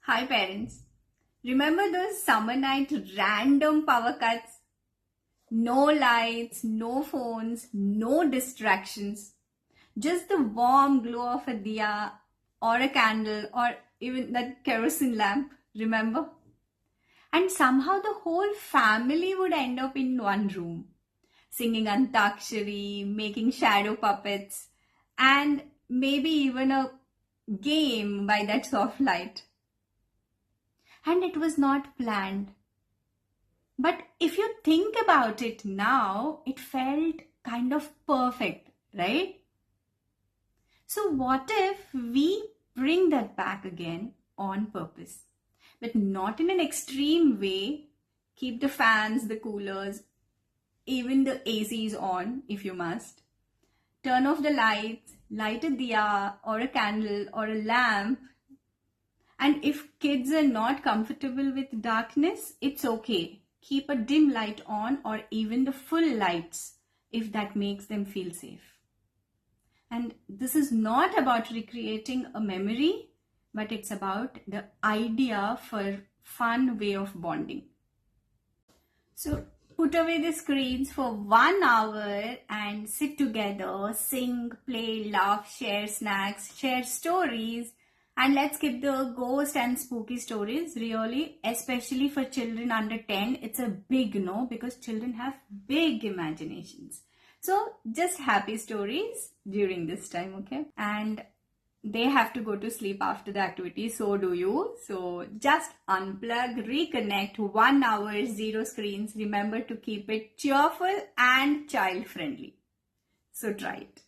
Hi parents. Remember those summer night random power cuts? No lights, no phones, no distractions. Just the warm glow of a diya or a candle or even that kerosene lamp, remember? And somehow the whole family would end up in one room, singing antakshari, making shadow puppets, and maybe even a game by that soft light. And it was not planned. But if you think about it now, it felt kind of perfect, right? So, what if we bring that back again on purpose? But not in an extreme way. Keep the fans, the coolers, even the ACs on if you must. Turn off the lights, light a diya or a candle or a lamp. And if kids are not comfortable with darkness, it's okay. Keep a dim light on or even the full lights if that makes them feel safe. And this is not about recreating a memory, but it's about the idea for fun way of bonding. So put away the screens for 1 hour and sit together, sing, play, laugh, share snacks, share stories. And let's keep the ghost and spooky stories really, especially for children under 10. It's a big no because children have big imaginations. So just happy stories during this time, okay? And they have to go to sleep after the activity, so do you. So just unplug, reconnect, 1 hour, zero screens. Remember to keep it cheerful and child friendly. So try it.